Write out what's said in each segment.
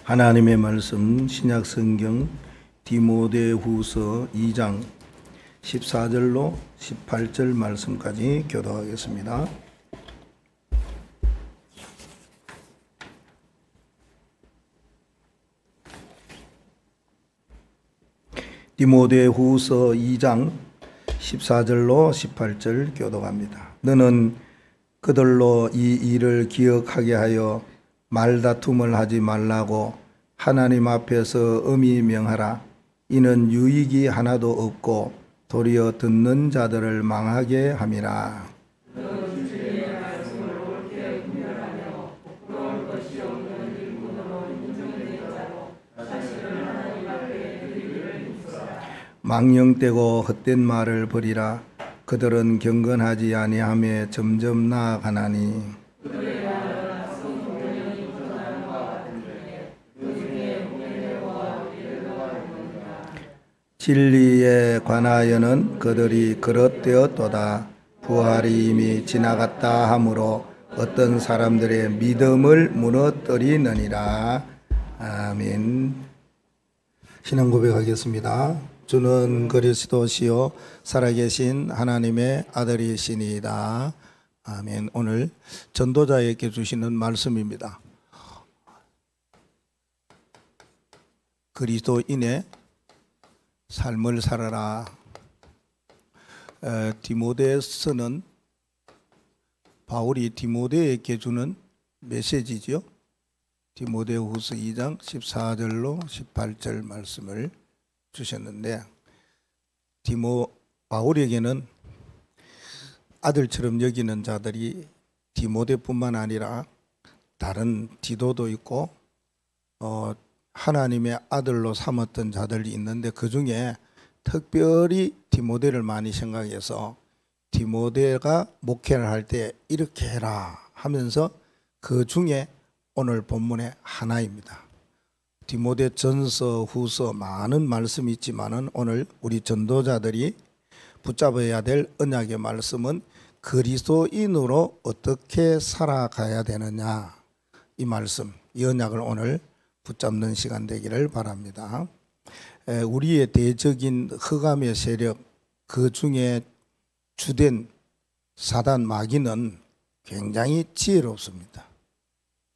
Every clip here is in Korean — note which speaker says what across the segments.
Speaker 1: 하나님의 말씀 신약성경 디모데후서 2장 14절로 18절 말씀까지 교독하겠습니다. 디모데후서 2장 14절로 18절 교독합니다. 너는 그들로 이 일을 기억하게 하여 말다툼을 하지 말라고 하나님 앞에서 엄히 명하라. 이는 유익이 하나도 없고 도리어 듣는 자들을 망하게 함이라. 망령되고 헛된 말을 버리라. 그들은 경건하지 아니하며 점점 나아가나니 진리에 관하여는 그들이 그릇되었도다. 부활이 이미 지나갔다 하므로 어떤 사람들의 믿음을 무너뜨리느니라. 아멘. 신앙 고백하겠습니다. 주는 그리스도시요 살아계신 하나님의 아들이시니이다. 아멘. 오늘 전도자에게 주시는 말씀입니다. 그리스도인의 삶을 살아라. 디모데서는 바울이 디모데에게 주는 메시지죠. 디모데후서 2장 14절로 18절 말씀을 주셨는데, 바울에게는 아들처럼 여기는 자들이 디모데뿐만 아니라 다른 디도도 있고 하나님의 아들로 삼았던 자들이 있는데, 그 중에 특별히 디모데를 많이 생각해서 디모데가 목회를 할 때 이렇게 해라 하면서 그 중에 오늘 본문의 하나입니다. 디모데 전서 후서 많은 말씀이 있지만은 오늘 우리 전도자들이 붙잡아야 될 언약의 말씀은 그리스도인으로 어떻게 살아가야 되느냐, 이 말씀, 이 언약을 오늘 붙잡는 시간 되기를 바랍니다. 우리의 대적인 흑암의 세력, 그 중에 주된 사단 마귀는 굉장히 지혜롭습니다.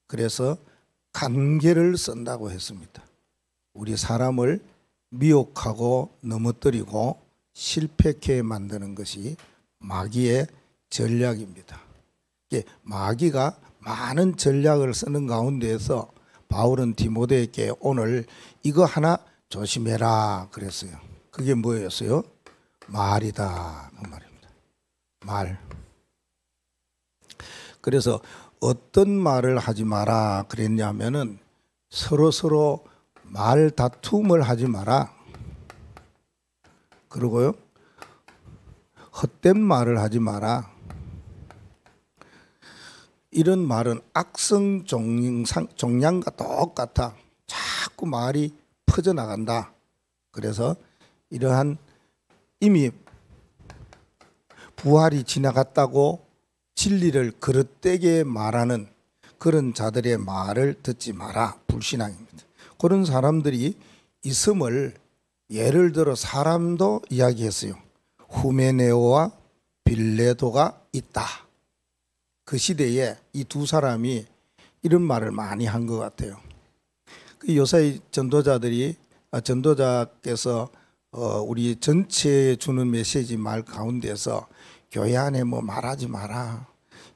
Speaker 1: 그래서 간계를 쓴다고 했습니다. 우리 사람을 미혹하고 넘어뜨리고 실패케 만드는 것이 마귀의 전략입니다. 마귀가 많은 전략을 쓰는 가운데에서 바울은 디모데에게 오늘 이거 하나 조심해라 그랬어요. 그게 뭐였어요? 말이다, 그 말입니다. 말. 그래서 어떤 말을 하지 마라 그랬냐면은 서로 말 다툼을 하지 마라. 그리고요, 헛된 말을 하지 마라. 이런 말은 악성 종양과 똑같아. 자꾸 말이 퍼져나간다. 그래서 이러한 이미 부활이 지나갔다고 진리를 그릇되게 말하는 그런 자들의 말을 듣지 마라. 불신앙입니다. 그런 사람들이 있음을 예를 들어 사람도 이야기했어요. 후메네오와 빌레도가 있다. 그 시대에 이 두 사람이 이런 말을 많이 한 것 같아요. 요새 전도자께서 우리 전체에 주는 메시지 말 가운데서 교회 안에 뭐 말하지 마라,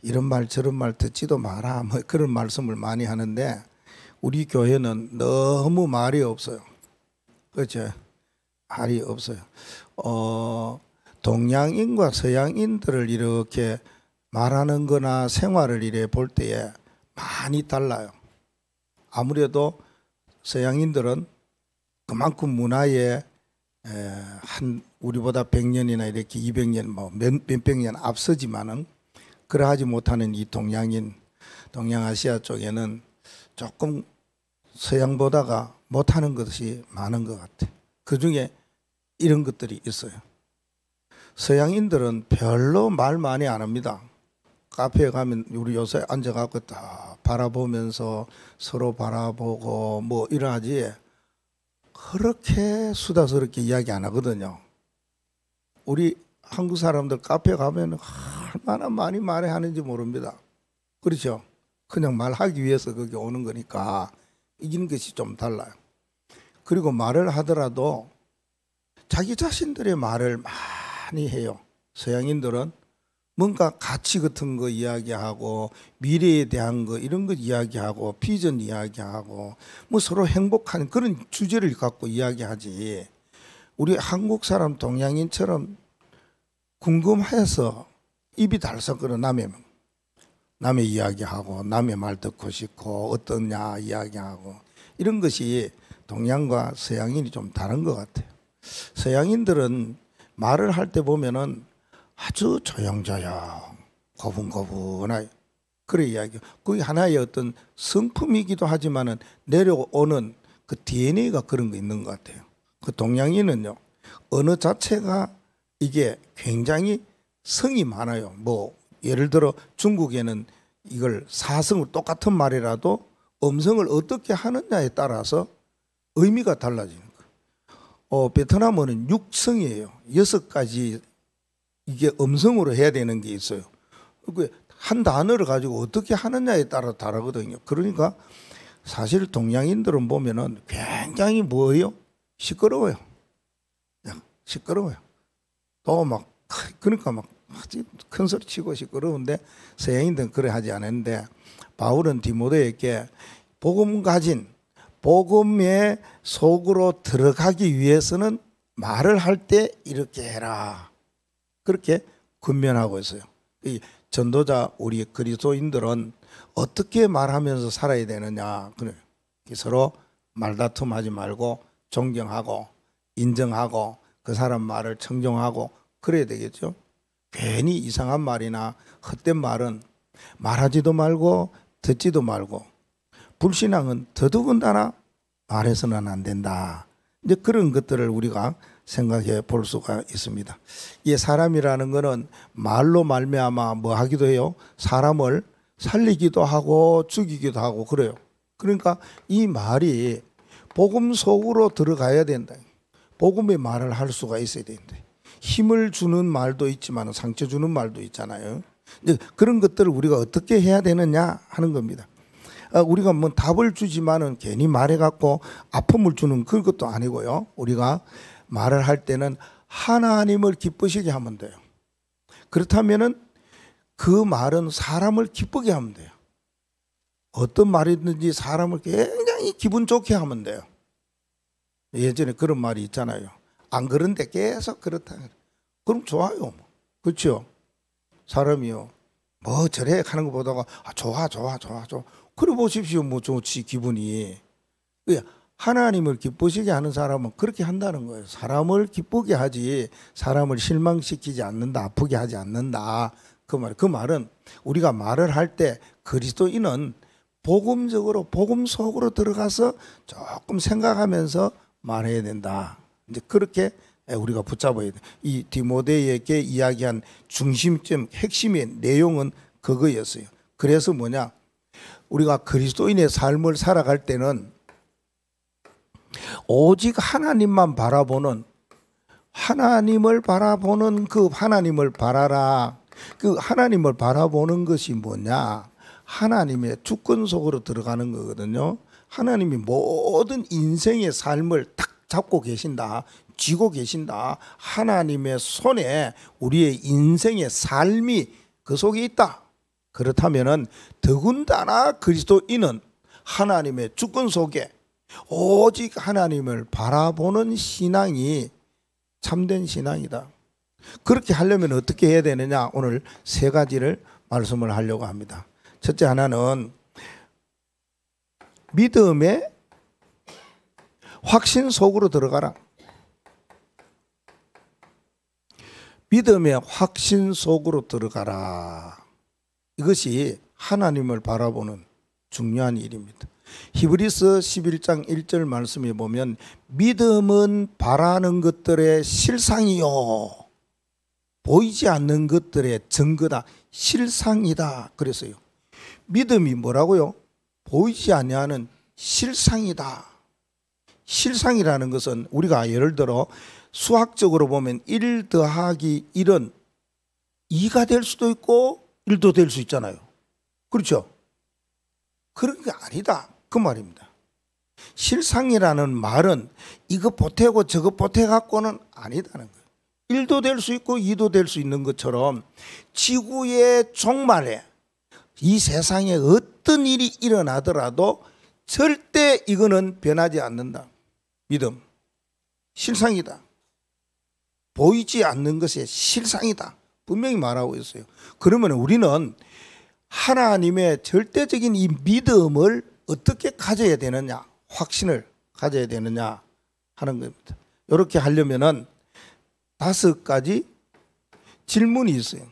Speaker 1: 이런 말 저런 말 듣지도 마라, 뭐 그런 말씀을 많이 하는데, 우리 교회는 너무 말이 없어요. 그렇죠? 말이 없어요. 동양인과 서양인들을 이렇게 말하는 거나 생활을 이래 볼 때에 많이 달라요. 아무래도 서양인들은 그만큼 문화에 우리보다 100년이나 이렇게 200년 몇백 년 앞서지만은 그러하지 못하는 이 동양아시아 쪽에는 조금 서양보다가 못하는 것이 많은 것 같아요. 그 중에 이런 것들이 있어요. 서양인들은 별로 말 많이 안 합니다. 카페에 가면 우리 요새 앉아갖고 딱 바라보면서 서로 바라보고 뭐 이러하지 그렇게 수다스럽게 이야기 안 하거든요. 우리 한국 사람들 카페 가면 얼마나 많이 말하는지 모릅니다. 그렇죠? 그냥 말하기 위해서 거기 오는 거니까 이기는 것이 좀 달라요. 그리고 말을 하더라도 자기 자신들의 말을 많이 해요. 서양인들은 뭔가 가치 같은 거 이야기하고 미래에 대한 거 이런 거 이야기하고 비전 이야기하고 뭐 서로 행복한 그런 주제를 갖고 이야기하지. 우리 한국 사람 동양인처럼 궁금해서 입이 달싹거려 남의 이야기하고 남의 말 듣고 싶고 어떠냐 이야기하고 이런 것이 동양과 서양인이 좀 다른 것 같아요. 서양인들은 말을 할 때 보면은 아주 조용조용 고분고분하게 그래 이야기. 그게 하나의 어떤 성품이기도 하지만은 내려오는 그 DNA가 그런 거 있는 것 같아요. 그 동양인은요 언어 자체가 이게 굉장히 성이 많아요. 뭐 예를 들어 중국에는 이걸 사성을 똑같은 말이라도 음성을 어떻게 하느냐에 따라서 의미가 달라지는 거예요. 베트남어는 6성이에요. 6가지 이게 음성으로 해야 되는 게 있어요. 한 단어를 가지고 어떻게 하느냐에 따라 다르거든요. 그러니까 사실 동양인들은 보면은 굉장히 뭐예요? 시끄러워요. 시끄러워요. 또 막 그러니까 막 큰 소리 치고 시끄러운데 서양인들은 그래 하지 않았는데 바울은 디모데에게 복음 가진 복음의 속으로 들어가기 위해서는 말을 할 때 이렇게 해라. 그렇게 권면하고 있어요. 이 전도자 우리 그리스도인들은 어떻게 말하면서 살아야 되느냐. 그래. 서로 말다툼하지 말고 존경하고 인정하고 그 사람 말을 청정하고 그래야 되겠죠. 괜히 이상한 말이나 헛된 말은 말하지도 말고 듣지도 말고 불신앙은 더더군다나 말해서는 안 된다. 이제 그런 것들을 우리가 생각해 볼 수가 있습니다. 이 사람이라는 것은 말로 말미암아 뭐 하기도 해요. 사람을 살리기도 하고 죽이기도 하고 그래요. 그러니까 이 말이 복음 속으로 들어가야 된다. 복음의 말을 할 수가 있어야 된다. 힘을 주는 말도 있지만 상처 주는 말도 있잖아요. 이제 그런 것들을 우리가 어떻게 해야 되느냐 하는 겁니다. 우리가 뭐 답을 주지만은 괜히 말해갖고 아픔을 주는 그것도 아니고요. 우리가 말을 할 때는 하나님을 기쁘시게 하면 돼요. 그렇다면은 그 말은 사람을 기쁘게 하면 돼요. 어떤 말이든지 사람을 굉장히 기분 좋게 하면 돼요. 예전에 그런 말이 있잖아요. 안 그런데 계속 그렇다. 그럼 좋아요. 그렇죠? 사람이요. 뭐 저래 하는 것보다가 좋아. 그래 보십시오. 뭐 좋지 기분이. 하나님을 기쁘시게 하는 사람은 그렇게 한다는 거예요. 사람을 기쁘게 하지 사람을 실망시키지 않는다. 아프게 하지 않는다. 그 말은 우리가 말을 할 때 그리스도인은 복음적으로 복음 속으로 들어가서 조금 생각하면서 말해야 된다. 이제 그렇게 우리가 붙잡아야 돼. 이 디모데에게 이야기한 중심점 핵심의 내용은 그거였어요. 그래서 뭐냐? 우리가 그리스도인의 삶을 살아갈 때는 오직 하나님만 바라보는 하나님을 바라보는 그 하나님을 바라라. 그 하나님을 바라보는 것이 뭐냐? 하나님의 주권 속으로 들어가는 거거든요. 하나님이 모든 인생의 삶을 딱 잡고 계신다. 쥐고 계신다. 하나님의 손에 우리의 인생의 삶이 그 속에 있다. 그렇다면은 더군다나 그리스도인은 하나님의 주권 속에 오직 하나님을 바라보는 신앙이 참된 신앙이다. 그렇게 하려면 어떻게 해야 되느냐? 오늘 3가지를 말씀을 하려고 합니다. 첫째 하나는 믿음의 확신 속으로 들어가라. 믿음의 확신 속으로 들어가라. 이것이 하나님을 바라보는 중요한 일입니다. 히브리서 11장 1절 말씀에 보면 믿음은 바라는 것들의 실상이요 보이지 않는 것들의 증거다. 실상이다 그랬어요. 믿음이 뭐라고요? 보이지 아니하는 실상이다. 실상이라는 것은 우리가 예를 들어 수학적으로 보면 1 더하기 1은 2가 될 수도 있고 1도 될 수 있잖아요. 그렇죠? 그런 게 아니다 그 말입니다. 실상이라는 말은 이거 보태고 저거 보태 갖고는 아니다는 거예요. 1도 될 수 있고 2도 될 수 있는 것처럼 지구의 종말에 이 세상에 어떤 일이 일어나더라도 절대 이거는 변하지 않는다. 믿음, 실상이다. 보이지 않는 것의 실상이다. 분명히 말하고 있어요. 그러면 우리는 하나님의 절대적인 이 믿음을 어떻게 가져야 되느냐, 확신을 가져야 되느냐 하는 겁니다. 이렇게 하려면은 5가지 질문이 있어요.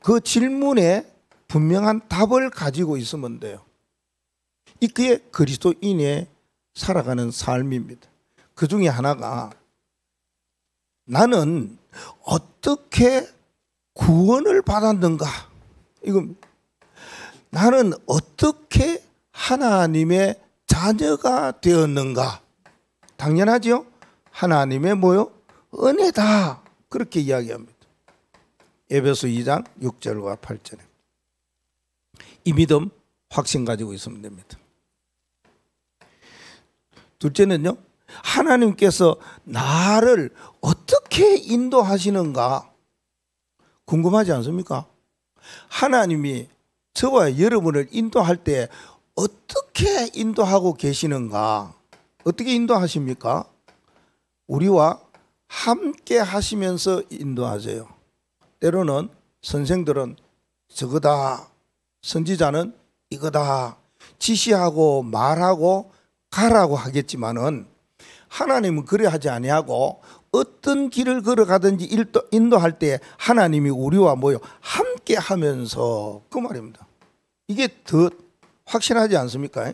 Speaker 1: 그 질문에 분명한 답을 가지고 있으면 돼요. 이게 그리스도인의 살아가는 삶입니다. 그 중에 하나가 나는 어떻게 구원을 받았는가? 이겁니다. 나는 어떻게 하나님의 자녀가 되었는가? 당연하죠? 하나님의 뭐요? 은혜다. 그렇게 이야기합니다. 에베소 2장 6절과 8절에. 이 믿음 확신 가지고 있으면 됩니다. 둘째는요, 하나님께서 나를 어떻게 인도하시는가 궁금하지 않습니까? 하나님이 저와 여러분을 인도할 때 어떻게 인도하고 계시는가? 어떻게 인도하십니까? 우리와 함께 하시면서 인도하세요. 때로는 선생들은 저거다, 선지자는 이거다 지시하고 말하고 가라고 하겠지만은 하나님은 그래 하지 아니하고 어떤 길을 걸어가든지 인도할 때 하나님이 우리와 뭐요? 함께 하면서 그 말입니다. 이게 더 확실하지 않습니까?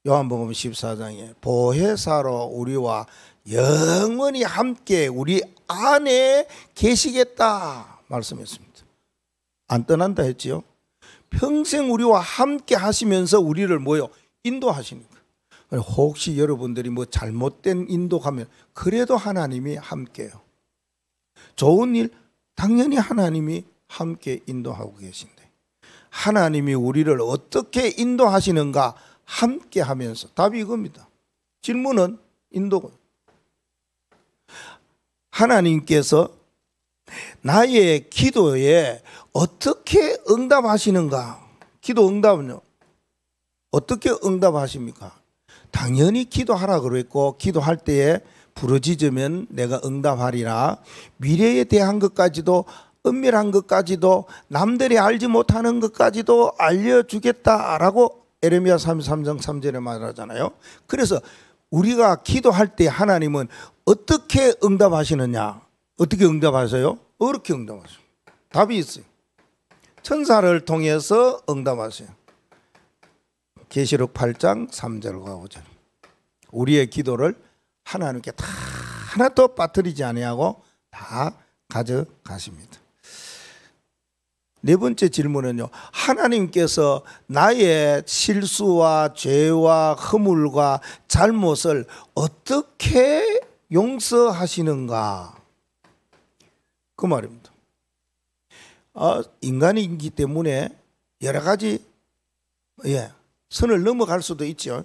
Speaker 1: 요한복음 14장에 보혜사로 우리와 영원히 함께 우리 안에 계시겠다 말씀했습니다. 안 떠난다 했지요. 평생 우리와 함께 하시면서 우리를 뭐요? 인도하시니까. 혹시 여러분들이 뭐 잘못된 인도 가면 그래도 하나님이 함께요. 좋은 일 당연히 하나님이 함께 인도하고 계신데 하나님이 우리를 어떻게 인도하시는가 함께 하면서 답이 이겁니다. 질문은 인도고 하나님께서 나의 기도에 어떻게 응답하시는가? 기도 응답은요? 어떻게 응답하십니까? 당연히 기도하라 그랬고 기도할 때에 부르짖으면 내가 응답하리라. 미래에 대한 것까지도 은밀한 것까지도 남들이 알지 못하는 것까지도 알려주겠다라고 에레미야 33장 3절에 말하잖아요. 그래서 우리가 기도할 때 하나님은 어떻게 응답하시느냐? 어떻게 응답하세요? 어떻게 응답하세요? 답이 있어요. 천사를 통해서 응답하세요. 계시록 8장 3절과 5절. 우리의 기도를 하나님께 다 하나도 빠뜨리지 아니하고 다 가져가십니다. 네 번째 질문은요. 하나님께서 나의 실수와 죄와 허물과 잘못을 어떻게 용서하시는가? 그 말입니다. 인간이기 때문에 여러 가지 선을 넘어갈 수도 있죠.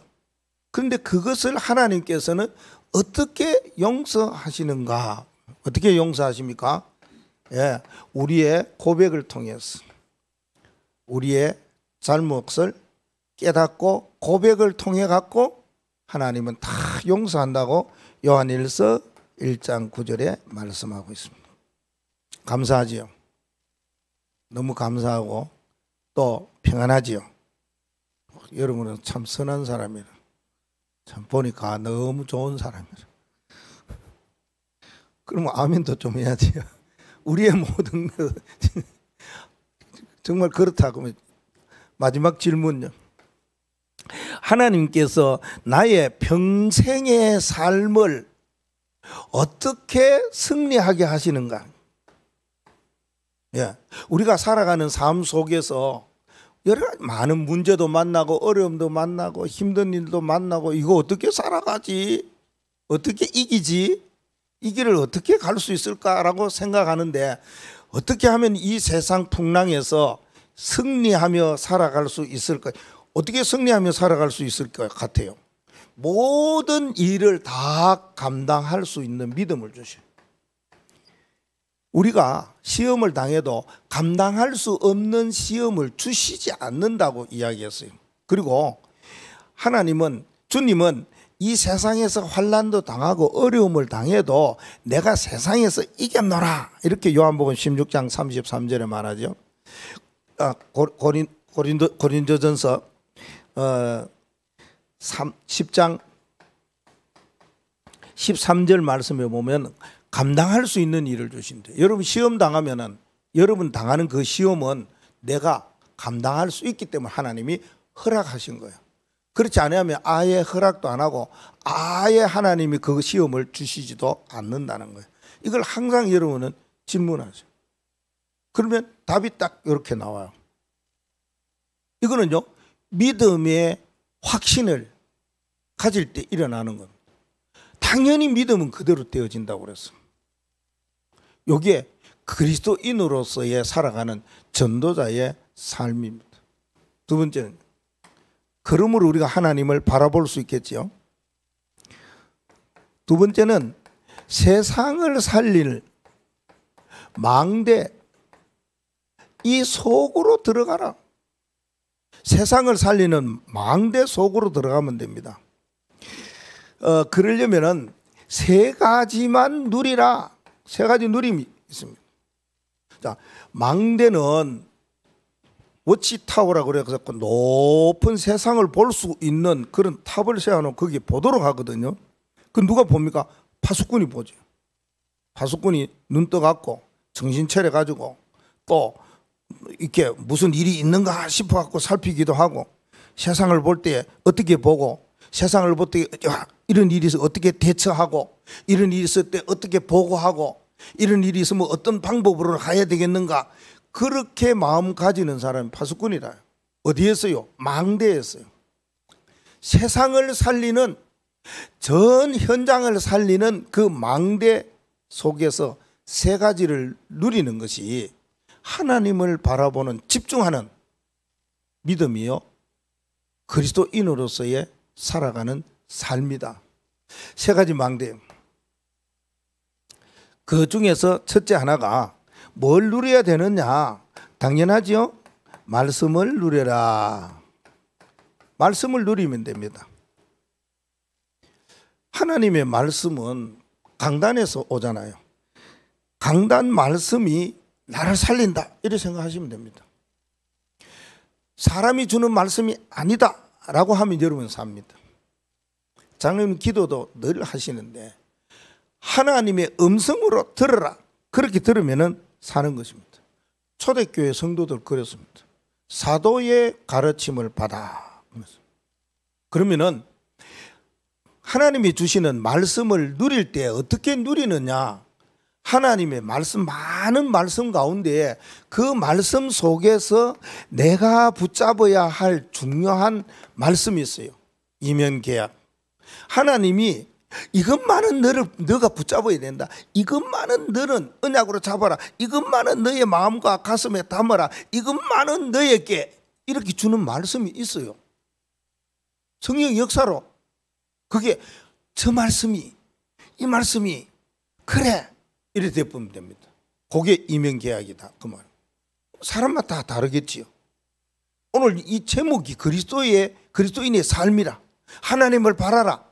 Speaker 1: 그런데 그것을 하나님께서는 어떻게 용서하시는가? 어떻게 용서하십니까? 우리의 고백을 통해서 우리의 잘못을 깨닫고 고백을 통해 갖고 하나님은 다 용서한다고 요한일서 1장 9절에 말씀하고 있습니다. 감사하지요. 너무 감사하고 또 평안하지요. 여러분은 참 선한 사람이라. 참 보니까 너무 좋은 사람이라. 그러면 아멘도 좀 해야지요. 우리의 모든 것 정말 그렇다고. 마지막 질문요. 하나님께서 나의 평생의 삶을 어떻게 승리하게 하시는가? 예, 우리가 살아가는 삶 속에서 여러 가지 많은 문제도 만나고 어려움도 만나고 힘든 일도 만나고 이거 어떻게 살아가지? 어떻게 이기지? 이 길을 어떻게 갈 수 있을까라고 생각하는데 어떻게 하면 이 세상 풍랑에서 승리하며 살아갈 수 있을까? 어떻게 승리하며 살아갈 수 있을 것 같아요? 모든 일을 다 감당할 수 있는 믿음을 주셔요. 우리가 시험을 당해도 감당할 수 없는 시험을 주시지 않는다고 이야기했어요. 그리고 하나님은, 주님은 이 세상에서 환난도 당하고 어려움을 당해도 내가 세상에서 이겼노라, 이렇게 요한복음 16장 33절에 말하죠. 고린도전서 10장 13절 말씀에 보면 감당할 수 있는 일을 주신대. 여러분 시험 당하면은 여러분 당하는 그 시험은 내가 감당할 수 있기 때문에 하나님이 허락하신 거예요. 그렇지 않으면 아예 허락도 안 하고 아예 하나님이 그 시험을 주시지도 않는다는 거예요. 이걸 항상 여러분은 질문하죠. 그러면 답이 딱 이렇게 나와요. 이거는요, 믿음의 확신을 가질 때 일어나는 겁니다. 당연히 믿음은 그대로 되어진다고 그랬어요. 여기에 그리스도인으로서의 살아가는 전도자의 삶입니다. 두 번째는, 그러므로 우리가 하나님을 바라볼 수 있겠지요. 두 번째는 세상을 살릴 망대, 이 속으로 들어가라. 세상을 살리는 망대 속으로 들어가면 됩니다. 그러려면은 세 가지만 누리라. 세 가지 누림이 있습니다. 자, 망대는 워치타워라고 그래서 높은 세상을 볼 수 있는 그런 탑을 세워놓고 거기 보도록 하거든요. 그 누가 봅니까? 파수꾼이 보죠. 파수꾼이 눈 떠갖고 정신 차려 가지고 또 이렇게 무슨 일이 있는가 싶어 갖고 살피기도 하고, 세상을 볼 때 어떻게 보고, 세상을 볼 때 이런 일이 있어 어떻게 대처하고, 이런 일이 있을 때 어떻게 보고하고, 이런 일이 있으면 어떤 방법으로 가야 되겠는가, 그렇게 마음 가지는 사람이 파수꾼이라. 어디에서요? 망대에서요. 세상을 살리는, 전 현장을 살리는 그 망대 속에서 세 가지를 누리는 것이 하나님을 바라보는, 집중하는 믿음이요, 그리스도인으로서의 살아가는 삶이다. 세 가지 망대. 그 중에서 첫째 하나가 뭘 누려야 되느냐? 당연하죠. 말씀을 누려라. 말씀을 누리면 됩니다. 하나님의 말씀은 강단에서 오잖아요. 강단 말씀이 나를 살린다, 이렇게 생각하시면 됩니다. 사람이 주는 말씀이 아니다 라고 하면 여러분 삽니다. 장로님 기도도 늘 하시는데 하나님의 음성으로 들어라, 그렇게 들으면 사는 것입니다. 초대교회 성도들 그랬습니다. 사도의 가르침을 받아. 그러면은 하나님이 주시는 말씀을 누릴 때 어떻게 누리느냐? 하나님의 말씀, 많은 말씀 가운데 그 말씀 속에서 내가 붙잡아야 할 중요한 말씀이 있어요. 이면계약. 하나님이 이것만은 너가 붙잡아야 된다. 이것만은 너는 언약으로 잡아라. 이것만은 너의 마음과 가슴에 담아라. 이것만은 너에게, 이렇게 주는 말씀이 있어요. 성령 역사로. 그게 저 말씀이, 이 말씀이 그래, 이렇게 되면 됩니다. 그게 이면계약이다, 그 말. 사람마다 다 다르겠지요. 오늘 이 제목이 그리스도인의 삶이라. 하나님을 바라라.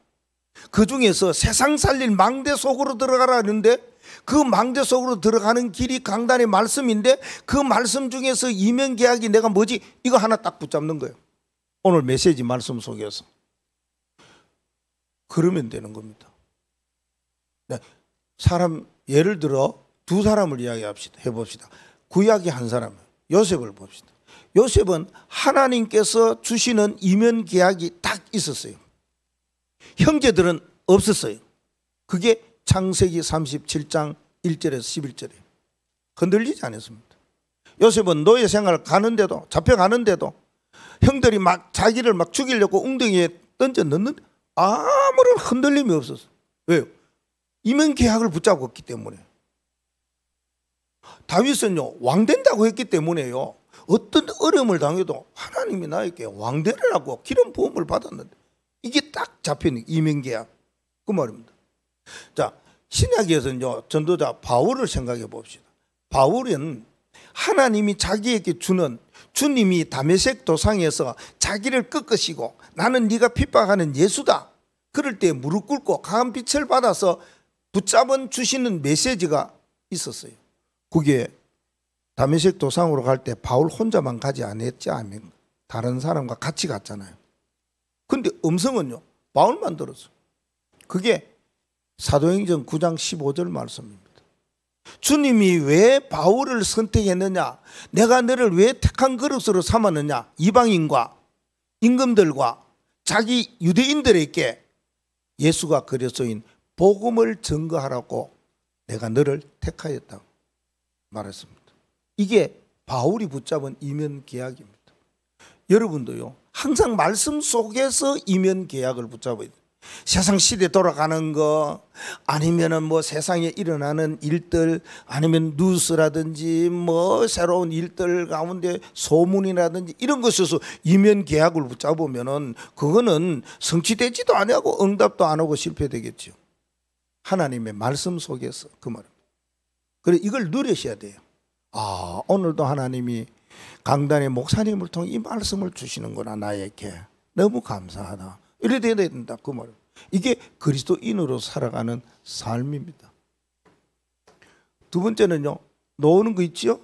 Speaker 1: 그 중에서 세상 살릴 망대 속으로 들어가라 하는데, 그 망대 속으로 들어가는 길이 강단의 말씀인데, 그 말씀 중에서 이면계약이 내가 뭐지? 이거 하나 딱 붙잡는 거예요. 오늘 메시지 말씀 속에서. 그러면 되는 겁니다. 네. 사람, 예를 들어 두 사람을 이야기합시다. 해봅시다. 구약의 한 사람, 요셉을 봅시다. 요셉은 하나님께서 주시는 이면 계약이 딱 있었어요. 형제들은 없었어요. 그게 창세기 37장 1절에서 11절이에요. 흔들리지 않았습니다. 요셉은 노예 생활 가는데도, 잡혀가는데도 형들이 막 자기를 막 죽이려고 웅덩이에 던져 넣는데 아무런 흔들림이 없었어. 왜요? 이면 계약을 붙잡고 있기 때문에. 다윗은요, 왕 된다고 했기 때문에요, 어떤 어려움을 당해도 하나님이 나에게 왕 되라고 기름 부음을 받았는데 이게 딱 잡히는 이면계약, 그 말입니다. 자, 신약에서는요, 전도자 바울을 생각해 봅시다. 바울은 하나님이 자기에게 주는, 주님이 다메섹 도상에서 자기를 꺾으시고 나는 네가 핍박하는 예수다, 그럴 때 무릎 꿇고 강한 빛을 받아서 붙잡은 주시는 메시지가 있었어요. 그게 다메섹 도상으로 갈 때 바울 혼자만 가지 않았지, 아멘. 다른 사람과 같이 갔잖아요. 근데 음성은요, 바울만 들었어. 그게 사도행전 9장 15절 말씀입니다. 주님이 왜 바울을 선택했느냐, 내가 너를 왜 택한 그릇으로 삼았느냐, 이방인과 임금들과 자기 유대인들에게 예수가 그리스도인 복음을 증거하라고 내가 너를 택하였다고 말했습니다. 이게 바울이 붙잡은 이면 계약입니다. 여러분도요, 항상 말씀 속에서 이면 계약을 붙잡아야 돼요. 세상 시대 돌아가는 거, 아니면은 뭐 세상에 일어나는 일들, 아니면 뉴스라든지 뭐 새로운 일들 가운데 소문이라든지 이런 것에서 이면 계약을 붙잡으면은 그거는 성취되지도 아니하고 응답도 안 하고 실패되겠죠. 하나님의 말씀 속에서, 그 말입니다. 그래, 이걸 누리셔야 돼요. 아, 오늘도 하나님이 강단의 목사님을 통해 이 말씀을 주시는구나, 나에게 너무 감사하다, 이래 돼야 된다, 그 말이에요. 이게 그리스도인으로 살아가는 삶입니다. 두 번째는요, 놓는 거 있죠?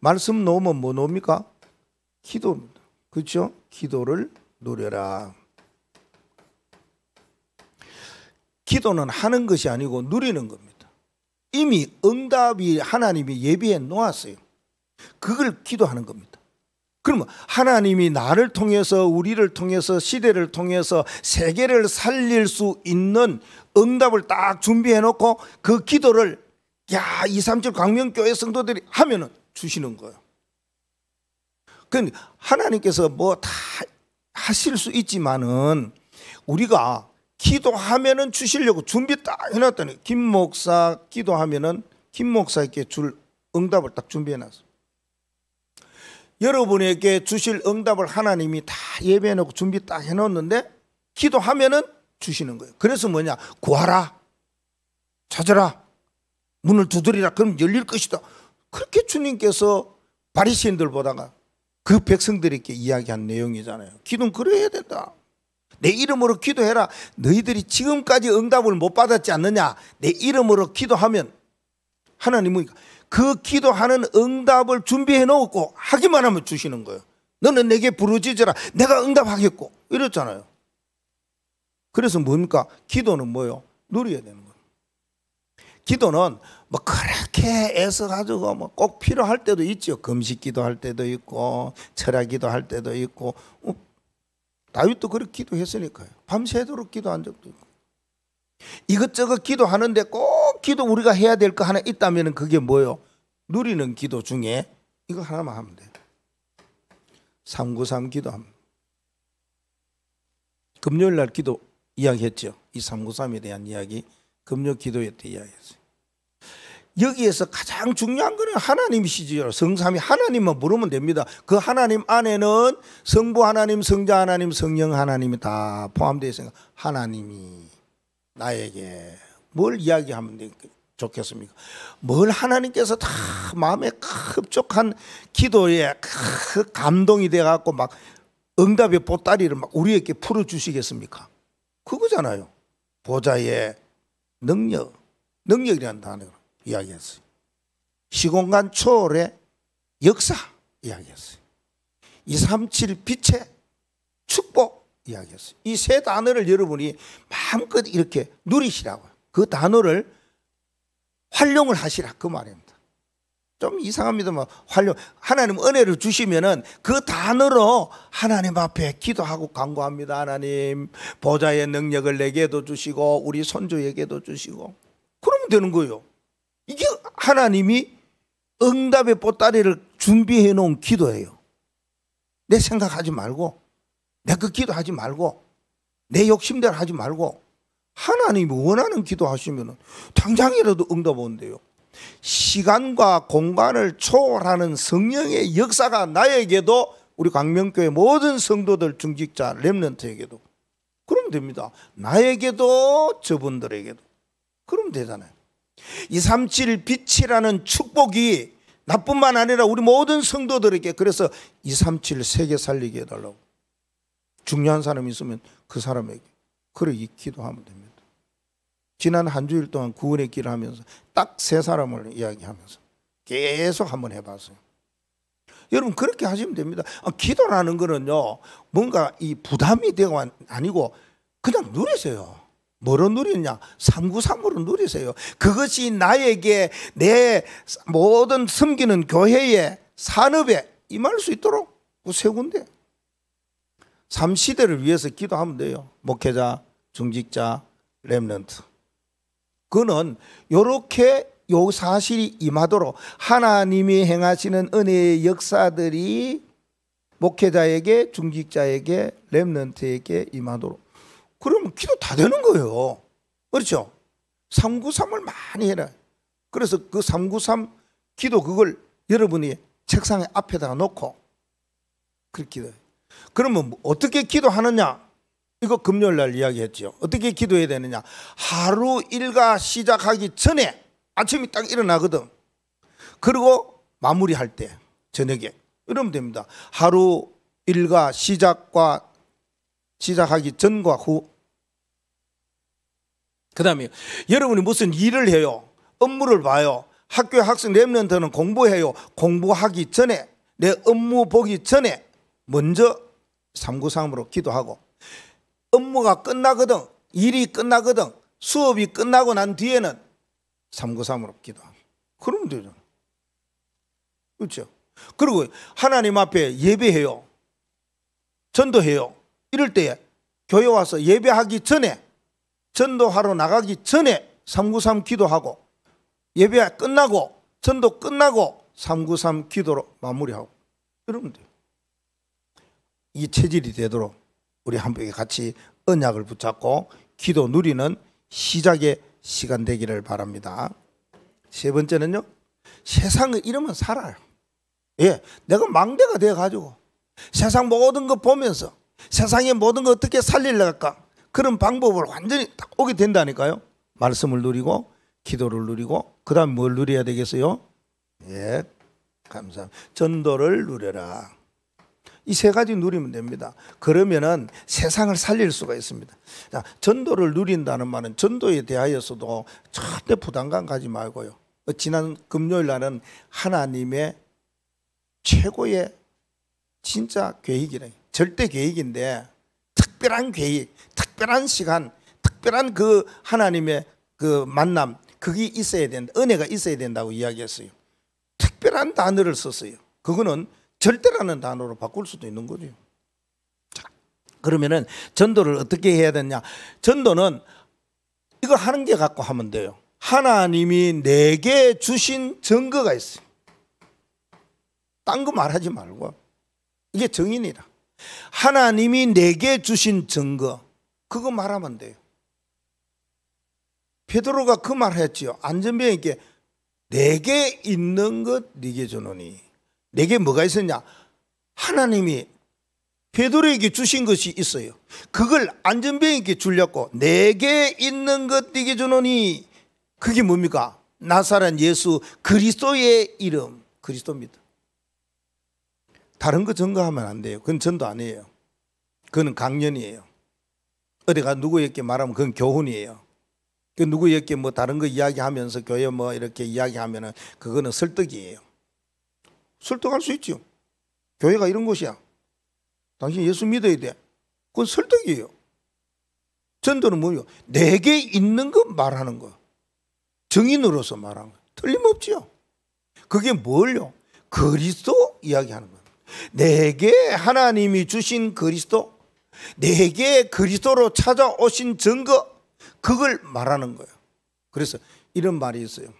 Speaker 1: 말씀 놓으면 뭐 놓습니까? 기도입니다. 그렇죠? 기도를 누려라. 기도는 하는 것이 아니고 누리는 겁니다. 이미 응답이 하나님이 예비해 놓았어요. 그걸 기도하는 겁니다. 그러면 하나님이 나를 통해서, 우리를 통해서, 시대를 통해서 세계를 살릴 수 있는 응답을 딱 준비해 놓고 그 기도를 237 광명교회 성도들이 하면은 주시는 거예요. 그러니까 하나님께서 뭐 다 하실 수 있지만은 우리가 기도하면은 주시려고 준비 딱 해놨더니, 김 목사 기도하면은 김 목사에게 줄 응답을 딱 준비해 놨어요. 여러분에게 주실 응답을 하나님이 다 예배해 놓고 준비 딱 해놓는데 기도하면은 주시는 거예요. 그래서 뭐냐, 구하라, 찾아라, 문을 두드리라, 그럼 열릴 것이다. 그렇게 주님께서 바리새인들 보다가 그 백성들에게 이야기한 내용이잖아요. 기도는 그래야 된다. 내 이름으로 기도해라. 너희들이 지금까지 응답을 못 받았지 않느냐, 내 이름으로 기도하면 하나님은 그 기도하는 응답을 준비해 놓고 하기만 하면 주시는 거예요. 너는 내게 부르짖으라, 내가 응답하겠고, 이랬잖아요. 그래서 뭡니까? 기도는 뭐예요? 누려야 되는 거예요. 기도는 뭐 그렇게 애써가지고 뭐 꼭 필요할 때도 있죠. 금식 기도할 때도 있고, 철야 기도할 때도 있고. 다윗도 그렇게 기도했으니까요. 밤새도록 기도한 적도 있고. 이것저것 기도하는데 꼭 기도 우리가 해야 될 거 하나 있다면 그게 뭐예요? 누리는 기도 중에 이거 하나만 하면 돼요. 393 기도합니다. 금요일 날 기도 이야기했죠. 이 393에 대한 이야기, 금요 기도회 때 이야기했어요. 여기에서 가장 중요한 거는 하나님이시죠. 성삼위 하나님만 물으면 됩니다. 그 하나님 안에는 성부 하나님, 성자 하나님, 성령 하나님이 다 포함되어 있으니까 하나님이 나에게 뭘 이야기하면 좋겠습니까? 뭘 하나님께서 다 마음에 흡족한 기도에 감동이 돼갖고 막 응답의 보따리를 막 우리에게 풀어주시겠습니까? 그거잖아요. 보좌의 능력이라는 단어로 이야기했어요. 시공간 초월의 역사 이야기했어요. 237 빛의 축복 이야기했어요. 이 세 단어를 여러분이 마음껏 이렇게 누리시라고요. 그 단어를 활용을 하시라, 그 말입니다. 좀 이상합니다만 활용, 하나님 은혜를 주시면은 그 단어로 하나님 앞에 기도하고 간구합니다. 하나님, 보좌의 능력을 내게도 주시고 우리 손주에게도 주시고, 그러면 되는 거예요. 이게 하나님이 응답의 보따리를 준비해 놓은 기도예요. 내 생각하지 말고, 내 그 기도하지 말고, 내 욕심대로 하지 말고, 하나님이 원하는 기도하시면 당장이라도 응답 온대요. 시간과 공간을 초월하는 성령의 역사가 나에게도, 우리 광명교회 모든 성도들, 중직자, 렘넌트에게도 그러면 됩니다. 나에게도 저분들에게도 그러면 되잖아요. 237 빛이라는 축복이 나뿐만 아니라 우리 모든 성도들에게, 그래서 237 세계 살리게 해달라고. 중요한 사람이 있으면 그 사람에게 그러기 기도하면 됩니다. 지난 한 주일 동안 구원의 길을 하면서 딱 3사람을 이야기하면서 계속 한번 해봤어요. 여러분 그렇게 하시면 됩니다. 기도라는 거는요, 뭔가 이 부담이 되고 아니고 그냥 누리세요. 뭐로 누리느냐? 393으로 누리세요. 그것이 나에게 내 모든 섬기는 교회에, 산업에 임할 수 있도록 그 세 군데 3시대를 위해서 기도하면 돼요. 목회자, 중직자, 렘넌트. 그는 요렇게 요 사실이 임하도록 하나님이 행하시는 은혜의 역사들이 목회자에게, 중직자에게, 렘넌트에게 임하도록. 그러면 기도 다 되는 거예요. 그렇죠? 393을 많이 해라. 그래서 그 393 기도, 그걸 여러분이 책상에 앞에다가 놓고 그렇게 기도해요. 그러면 어떻게 기도하느냐? 이거 금요일 날 이야기했죠. 어떻게 기도해야 되느냐? 하루 일과 시작하기 전에, 아침에 딱 일어나거든. 그리고 마무리할 때, 저녁에 이러면 됩니다. 하루 일과 시작하기 전과 후. 그 다음에 여러분이 무슨 일을 해요, 업무를 봐요. 학교의 학생 렘넌트는 공부해요. 공부하기 전에, 내 업무 보기 전에 먼저 393으로 기도하고, 업무가 끝나거든, 일이 끝나거든, 수업이 끝나고 난 뒤에는 393으로 기도하고. 그러면 되죠. 그렇죠? 그리고 하나님 앞에 예배해요, 전도해요. 이럴 때 교회 와서 예배하기 전에, 전도하러 나가기 전에 393 기도하고, 예배 끝나고 전도 끝나고 393 기도로 마무리하고 이러면 돼요. 이 체질이 되도록 우리 함께 같이 언약을 붙잡고 기도 누리는 시작의 시간 되기를 바랍니다. 세 번째는요, 세상을 이러면 살아요. 예, 내가 망대가 돼가지고 세상 모든 거 보면서 세상의 모든 거 어떻게 살리려까, 그런 방법을 완전히 딱 오게 된다니까요. 말씀을 누리고 기도를 누리고, 그 다음 뭘 누려야 되겠어요? 예, 감사합니다. 전도를 누려라. 이 세 가지 누리면 됩니다. 그러면은 세상을 살릴 수가 있습니다. 자, 전도를 누린다는 말은 전도에 대하여서도 절대 부담감 가지 말고요. 지난 금요일 날은 하나님의 최고의 진짜 계획이래. 절대 계획인데, 특별한 계획, 특별한 시간, 특별한 그 하나님의 그 만남, 그게 있어야 된다. 은혜가 있어야 된다고 이야기했어요. 특별한 단어를 썼어요. 그거는 절대라는 단어로 바꿀 수도 있는 거죠. 자, 그러면은 전도를 어떻게 해야 되냐? 전도는 이거 하는 게 갖고 하면 돼요. 하나님이 내게 주신 증거가 있어요. 딴 거 말하지 말고, 이게 정인이라. 하나님이 내게 주신 증거, 그거 말하면 돼요. 베드로가 그 말 했지요. 안전병에게 내게 있는 것 네게 주노니. 내게 뭐가 있었냐? 하나님이 베드로에게 주신 것이 있어요. 그걸 안전병에게 주려고 내게 있는 것 네게 주노니. 그게 뭡니까? 나사렛 예수 그리스도의 이름, 그리스도입니다. 다른 거 증거하면 안 돼요. 그건 전도 아니에요. 그건 강연이에요. 어디가 누구에게 말하면 그건 교훈이에요. 그 누구에게 뭐 다른 거 이야기하면서 교회 뭐 이렇게 이야기하면은 그거는 설득이에요. 설득할 수 있죠. 교회가 이런 곳이야. 당신 예수 믿어야 돼. 그건 설득이에요. 전도는 뭐예요? 내게 있는 거 말하는 거. 증인으로서 말하는 거. 틀림없지요. 그게 뭘요? 그리스도 이야기하는 거예요. 내게 하나님이 주신 그리스도, 내게 그리스도로 찾아오신 증거, 그걸 말하는 거예요. 그래서 이런 말이 있어요.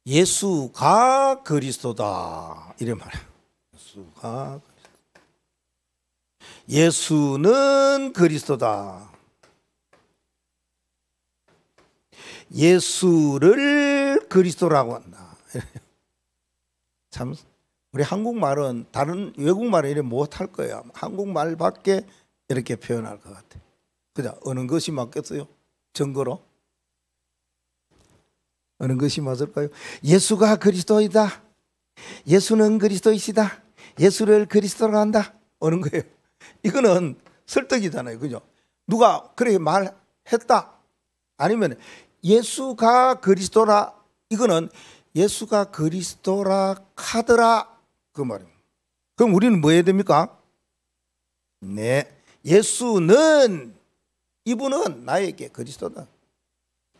Speaker 1: 예수가 그리스도다 이래 말이야. 예수가 예수는 그리스도다. 예수를 그리스도라고 한다. 참 우리 한국말은 다른 외국말은 이래 못할 거야. 한국말밖에 이렇게 표현할 것 같아. 그죠? 어느 것이 맞겠어요? 증거로? 어느 것이 맞을까요? 예수가 그리스도이다. 예수는 그리스도이시다. 예수를 그리스도로 한다. 어느 거예요? 이거는 설득이잖아요. 그죠? 누가 그렇게 말했다. 아니면 예수가 그리스도라. 이거는 예수가 그리스도라 카더라. 그 말입니다. 그럼 우리는 뭐 해야 됩니까? 네. 예수는 이분은 나에게 그리스도다.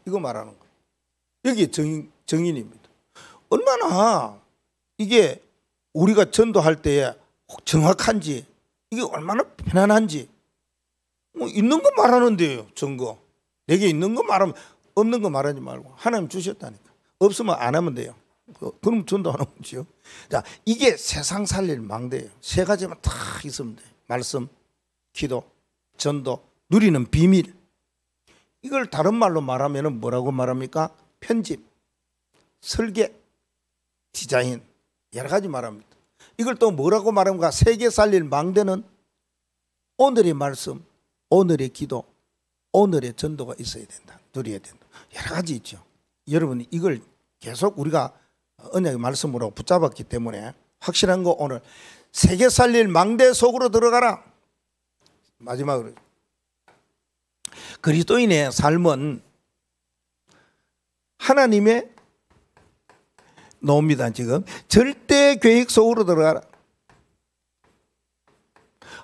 Speaker 1: 이거 말하는 거예요. 여기 정인입니다. 얼마나 이게 우리가 전도할 때에 정확한지, 이게 얼마나 편안한지. 뭐 있는 거 말하는데요. 증거. 내게 있는 거 말하면, 없는 거 말하지 말고 하나님 주셨다니까. 없으면 안 하면 돼요. 그럼 전도 안 하면 되죠. 자, 이게 세상 살릴 망대예요. 세 가지만 다 있으면 돼요. 말씀, 기도, 전도, 누리는 비밀. 이걸 다른 말로 말하면 뭐라고 말합니까? 편집, 설계, 디자인, 여러 가지 말합니다. 이걸 또 뭐라고 말합니까? 세계 살릴 망대는 오늘의 말씀, 오늘의 기도, 오늘의 전도가 있어야 된다. 누려야 된다. 여러 가지 있죠. 여러분 이걸 계속 우리가 언약의 말씀으로 붙잡았기 때문에 확실한 거 오늘 세계 살릴 망대 속으로 들어가라. 마지막으로 그리스도인의 삶은 하나님의 노입니다. 지금 절대 계획 속으로 들어가라.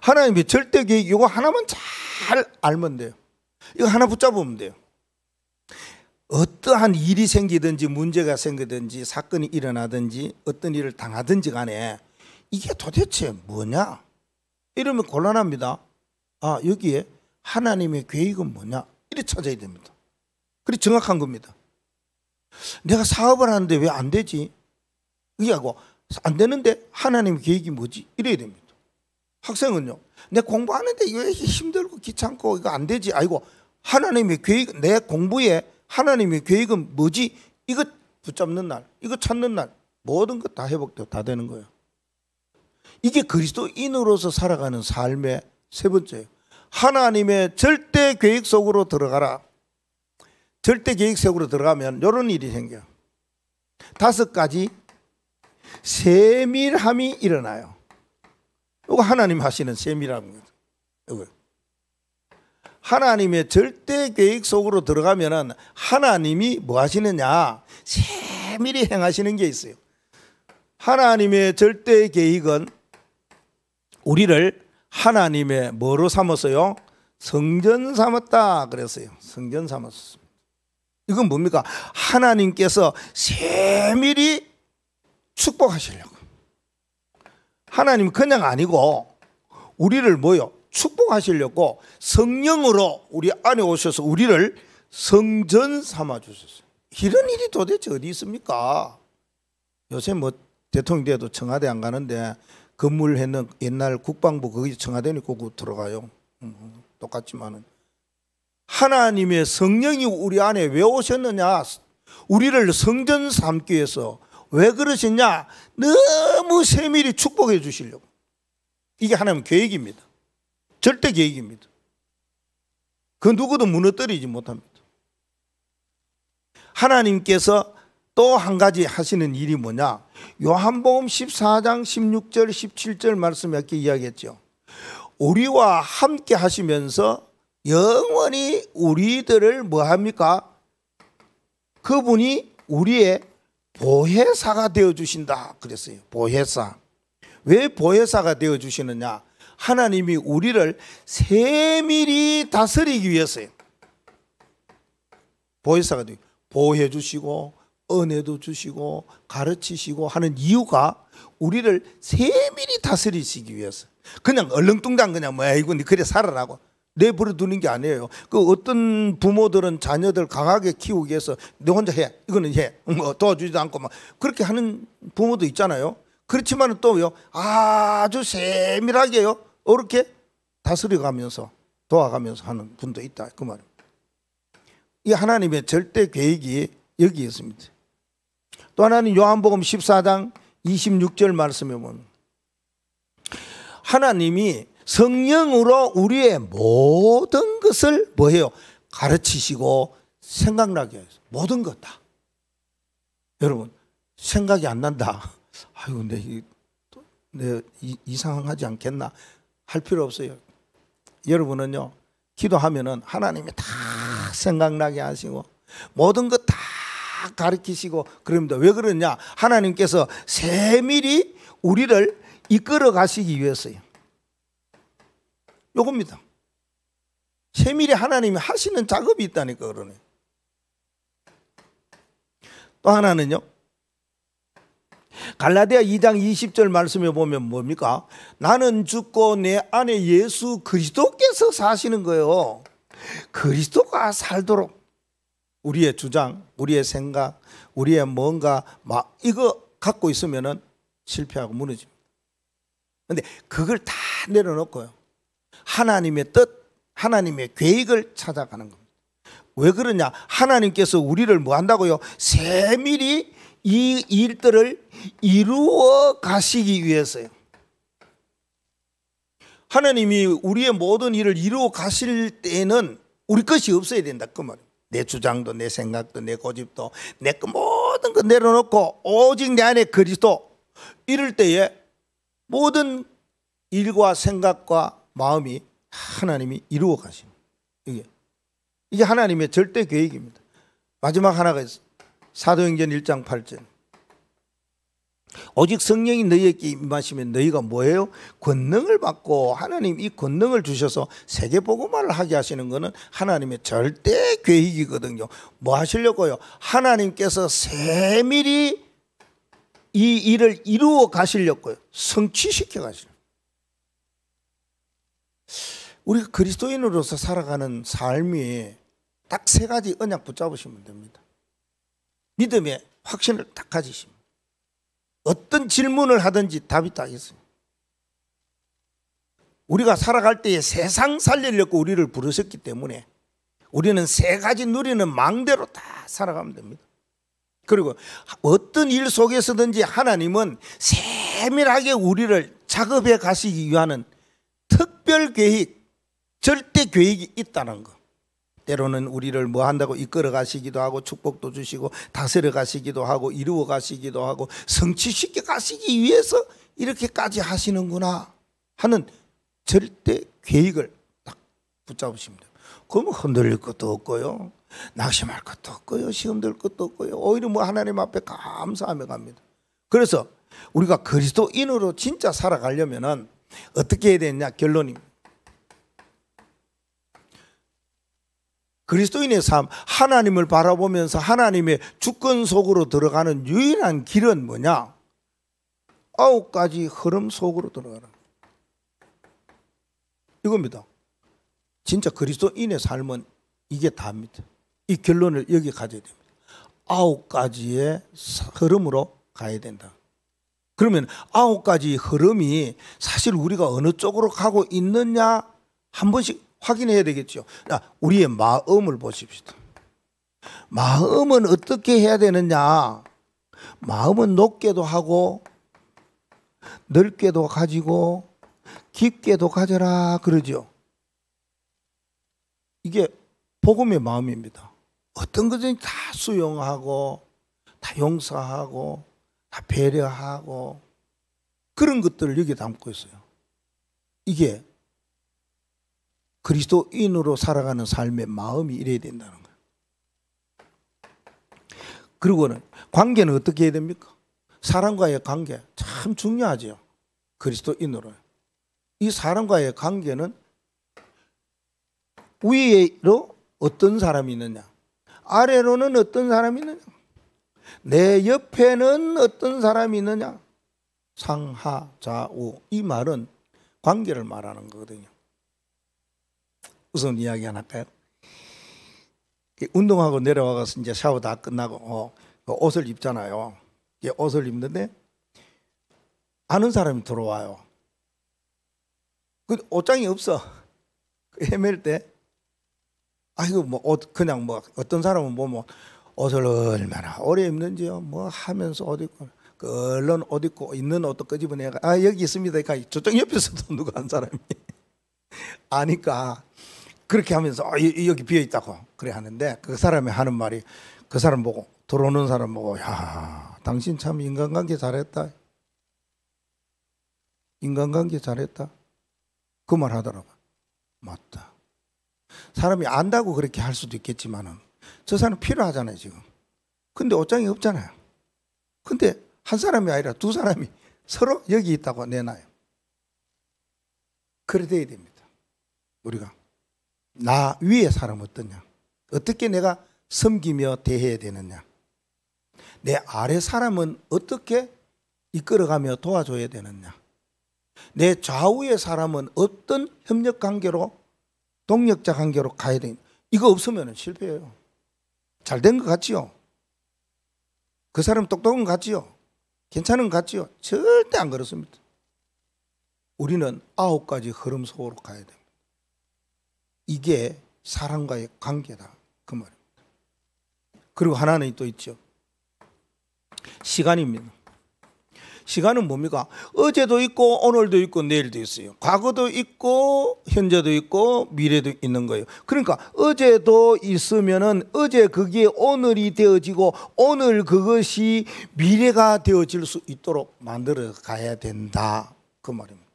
Speaker 1: 하나님의 절대 계획 이거 하나만 잘 알면 돼요. 이거 하나 붙잡으면 돼요. 어떠한 일이 생기든지 문제가 생기든지 사건이 일어나든지 어떤 일을 당하든지 간에 이게 도대체 뭐냐? 이러면 곤란합니다. 아, 여기에 하나님의 계획은 뭐냐? 이렇게 찾아야 됩니다. 그게 정확한 겁니다. 내가 사업을 하는데 왜 안 되지? 이게 하고 안 되는데 하나님의 계획이 뭐지? 이래야 됩니다. 학생은요, 내 공부하는데 왜 이렇게 힘들고 귀찮고 이거 안 되지? 아이고, 하나님의 계획, 내 공부에 하나님의 계획은 뭐지? 이거 붙잡는 날, 이거 찾는 날 모든 것 다 회복되고 다 되는 거예요. 이게 그리스도인으로서 살아가는 삶의 세 번째예요. 하나님의 절대 계획 속으로 들어가라. 절대 계획 속으로 들어가면 이런 일이 생겨요. 5가지 세밀함이 일어나요. 이거 하나님 하시는 세밀함입니다. 이거. 하나님의 절대 계획 속으로 들어가면은 하나님이 뭐 하시느냐? 세밀히 행하시는 게 있어요. 하나님의 절대 계획은 우리를 하나님의 뭐로 삼았어요? 성전 삼았다 그랬어요. 성전 삼았습니다. 이건 뭡니까? 하나님께서 세밀히 축복하시려고. 하나님 그냥 아니고 우리를 뭐요? 축복하시려고 성령으로 우리 안에 오셔서 우리를 성전 삼아 주셨어요. 이런 일이 도대체 어디 있습니까? 요새 뭐 대통령 돼도 청와대 안 가는데 건물 했는 옛날 국방부 거기 청와대니까 거기 들어가요. 똑같지만은 하나님의 성령이 우리 안에 왜 오셨느냐? 우리를 성전 삼기 위해서. 왜 그러시냐? 너무 세밀히 축복해 주시려고. 이게 하나님 계획입니다. 절대 계획입니다. 그 누구도 무너뜨리지 못합니다. 하나님께서 또 한 가지 하시는 일이 뭐냐? 요한복음 14장 16절 17절 말씀에 이렇게 이야기했죠. 우리와 함께 하시면서 영원히 우리들을 뭐 합니까? 그분이 우리의 보혜사가 되어주신다 그랬어요. 보혜사. 왜 보혜사가 되어주시느냐? 하나님이 우리를 세밀히 다스리기 위해서요. 보혜사가 되고 보호해 주시고 은혜도 주시고 가르치시고 하는 이유가 우리를 세밀히 다스리시기 위해서. 그냥 얼렁뚱땅 그냥 뭐야 이거 니 그래 살아라고 내버려 두는 게 아니에요. 그 어떤 부모들은 자녀들 강하게 키우기 위해서 너 혼자 해, 이거는 해, 뭐 도와주지도 않고 막 그렇게 하는 부모도 있잖아요. 그렇지만 또요, 아주 세밀하게요, 이렇게 다스려가면서 도와가면서 하는 분도 있다, 그 말입니다. 이 하나님의 절대 계획이 여기 있습니다. 또 하나는 요한복음 14장 26절 말씀에 보면 하나님이 성령으로 우리의 모든 것을 뭐해요? 가르치시고 생각나게 해서 모든 것 다. 여러분 생각이 안 난다. 아이고 내 이상하지 않겠나 할 필요 없어요. 여러분은요 기도하면은 하나님이 다 생각나게 하시고 모든 것 다 가르치시고 그럽니다. 왜 그러냐? 하나님께서 세밀히 우리를 이끌어 가시기 위해서요. 요겁니다. 세밀히 하나님이 하시는 작업이 있다니까 그러네. 또 하나는요, 갈라디아 2장 20절 말씀에 보면 뭡니까? 나는 죽고 내 안에 예수 그리스도께서 사시는 거예요. 그리스도가 살도록 우리의 주장, 우리의 생각, 우리의 뭔가 막 이거 갖고 있으면은 실패하고 무너집니다. 근데 그걸 다 내려놓고요, 하나님의 뜻, 하나님의 계획을 찾아가는 겁니다. 왜 그러냐? 하나님께서 우리를 뭐 한다고요? 세밀히 이 일들을 이루어 가시기 위해서요. 하나님이 우리의 모든 일을 이루어 가실 때에는 우리 것이 없어야 된다, 그 말이에요. 내 주장도 내 생각도 내 고집도 내 모든 거 내려놓고 오직 내 안에 그리스도, 이럴 때에 모든 일과 생각과 마음이 하나님이 이루어 가십니다. 이게 하나님의 절대 계획입니다. 마지막 하나가 있어요. 사도행전 1장 8절. 오직 성령이 너희에게 임하시면 너희가 뭐예요? 권능을 받고, 하나님 이 권능을 주셔서 세계복음화를 하게 하시는 것은 하나님의 절대 계획이거든요. 뭐 하시려고요? 하나님께서 세밀히 이 일을 이루어 가시려고요. 성취시켜 가시려고요. 우리가 그리스도인으로서 살아가는 삶이 딱 세 가지 언약 붙잡으시면 됩니다. 믿음의 확신을 딱 가지십니다. 어떤 질문을 하든지 답이 딱 있어요. 우리가 살아갈 때에 세상 살리려고 우리를 부르셨기 때문에 우리는 세 가지 누리는 망대로 다 살아가면 됩니다. 그리고 어떤 일 속에서든지 하나님은 세밀하게 우리를 작업해 가시기 위한 특별 계획, 절대 계획이 있다는 거. 때로는 우리를 뭐 한다고 이끌어 가시기도 하고 축복도 주시고 다스려 가시기도 하고 이루어 가시기도 하고 성취시켜 가시기 위해서 이렇게까지 하시는구나 하는 절대 계획을 딱 붙잡으시면 돼요. 그러면 흔들릴 것도 없고요, 낙심할 것도 없고요, 시험될 것도 없고요, 오히려 뭐 하나님 앞에 감사하며 갑니다. 그래서 우리가 그리스도인으로 진짜 살아가려면은 어떻게 해야 되느냐? 결론입니다. 그리스도인의 삶, 하나님을 바라보면서 하나님의 주권 속으로 들어가는 유일한 길은 뭐냐? 9가지 흐름 속으로 들어가는 이겁니다. 진짜 그리스도인의 삶은 이게 다입니다. 이 결론을 여기 가져야 됩니다. 9가지의 흐름으로 가야 된다. 그러면 9가지 흐름이 사실 우리가 어느 쪽으로 가고 있느냐 한 번씩 확인해야 되겠죠. 우리의 마음을 보십시다. 마음은 어떻게 해야 되느냐? 마음은 높게도 하고 넓게도 가지고 깊게도 가져라 그러죠. 이게 복음의 마음입니다. 어떤 것은 다 수용하고 다 용서하고 다 배려하고 그런 것들을 여기 담고 있어요. 이게 그리스도인으로 살아가는 삶의 마음이 이래야 된다는 거예요. 그리고는 관계는 어떻게 해야 됩니까? 사람과의 관계 참 중요하죠. 그리스도인으로 이 사람과의 관계는 위로 어떤 사람이 있느냐, 아래로는 어떤 사람이 있느냐, 내 옆에는 어떤 사람이 있느냐, 상하 좌우, 이 말은 관계를 말하는 거거든요. 무슨 이야기 하나 할까요? 운동하고 내려와서 이제 샤워 다 끝나고 옷을 입잖아요. 옷을 입는데 아는 사람이 들어와요. 그 옷장이 없어. 헤맬 때 아이고 뭐 옷 그냥 뭐 어떤 사람은 뭐 옷을 얼마나 오래 입는지요 뭐 하면서 옷 입고 얼른 옷 입고 있는 옷도 끄집어내가 여기 있습니다. 저쪽 옆에서도 누가 한 사람이 아니까 그렇게 하면서 여기 비어 있다고 그래 하는데 그 사람이 하는 말이 그 사람 보고 들어오는 사람 보고 야 당신 참 인간관계 잘했다. 인간관계 잘했다. 그 말 하더라고. 맞다. 사람이 안다고 그렇게 할 수도 있겠지만은 저 사람 필요하잖아요 지금. 근데 옷장이 없잖아요. 근데 한 사람이 아니라 두 사람이 서로 여기 있다고 내놔요. 그래 돼야 됩니다. 우리가 나 위에 사람 어떠냐, 어떻게 내가 섬기며 대해야 되느냐, 내 아래 사람은 어떻게 이끌어가며 도와줘야 되느냐, 내 좌우의 사람은 어떤 협력 관계로 동력자 관계로 가야 되느냐. 이거 없으면 실패해요. 잘 된 것 같지요? 그 사람 똑똑한 것 같지요? 괜찮은 것 같지요? 절대 안 그렇습니다. 우리는 9가지 흐름 속으로 가야 됩니다. 이게 사람과의 관계다 그 말입니다. 그리고 하나는 또 있죠. 시간입니다. 시간은 뭡니까? 어제도 있고 오늘도 있고 내일도 있어요. 과거도 있고 현재도 있고 미래도 있는 거예요. 그러니까 어제도 있으면은 어제 그게 오늘이 되어지고 오늘 그것이 미래가 되어질 수 있도록 만들어 가야 된다 그 말입니다.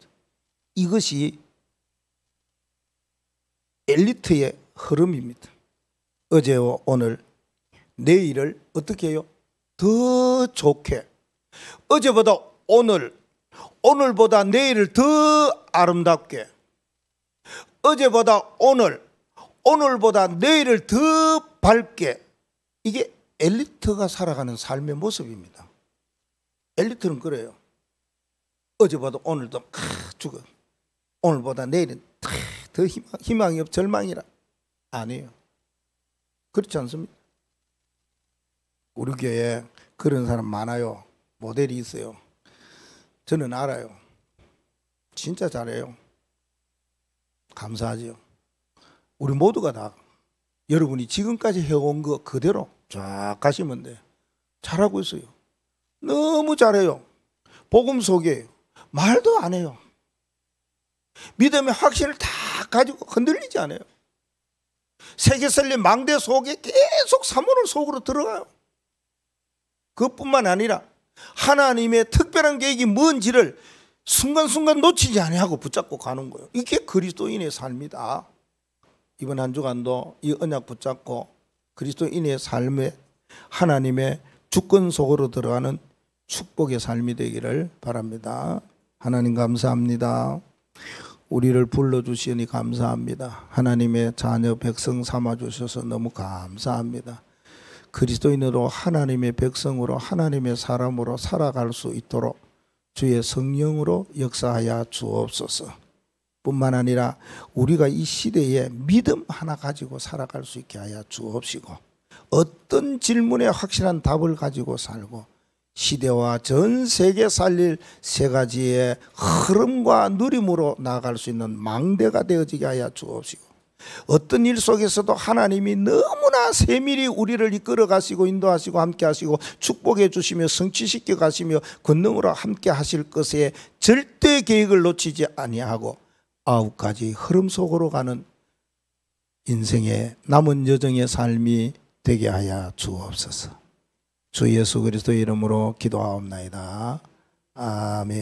Speaker 1: 이것이 엘리트의 흐름입니다. 어제와 오늘 내일을 어떻게 해요? 더 좋게, 어제보다 오늘, 오늘보다 내일을 더 아름답게, 어제보다 오늘, 오늘보다 내일을 더 밝게. 이게 엘리트가 살아가는 삶의 모습입니다. 엘리트는 그래요. 어제보다 오늘도 죽어, 오늘보다 내일은 더 희망이 없, 절망이라. 아니에요. 그렇지 않습니까? 우리 교회에 그런 사람 많아요. 모델이 있어요. 저는 알아요. 진짜 잘해요. 감사하죠. 우리 모두가 다 여러분이 지금까지 해온 거 그대로 쫙 가시면 돼요. 잘하고 있어요. 너무 잘해요. 복음 속에 말도 안 해요. 믿음의 확신을 다 가지고 흔들리지 않아요. 세계 살림 망대 속에 계속 사모를 속으로 들어가요. 그것뿐만 아니라 하나님의 특별한 계획이 뭔지를 순간순간 놓치지 아니하고 붙잡고 가는 거예요. 이게 그리스도인의 삶이다. 이번 한 주간도 이 언약 붙잡고 그리스도인의 삶에 하나님의 주권 속으로 들어가는 축복의 삶이 되기를 바랍니다. 하나님 감사합니다. 우리를 불러주시니 감사합니다. 하나님의 자녀 백성 삼아주셔서 너무 감사합니다. 그리스도인으로 하나님의 백성으로 하나님의 사람으로 살아갈 수 있도록 주의 성령으로 역사하여 주옵소서. 뿐만 아니라 우리가 이 시대에 믿음 하나 가지고 살아갈 수 있게 하여 주옵시고, 어떤 질문에 확실한 답을 가지고 살고 시대와 전 세계 살릴 3가지의 흐름과 누림으로 나아갈 수 있는 망대가 되어지게 하여 주옵시고, 어떤 일 속에서도 하나님이 너무나 세밀히 우리를 이끌어 가시고 인도하시고 함께 하시고 축복해 주시며 성취시켜 가시며 권능으로 함께 하실 것에 절대 계획을 놓치지 아니하고 9가지 흐름 속으로 가는 인생의 남은 여정의 삶이 되게 하여 주옵소서. 주 예수 그리스도의 이름으로 기도하옵나이다. 아멘.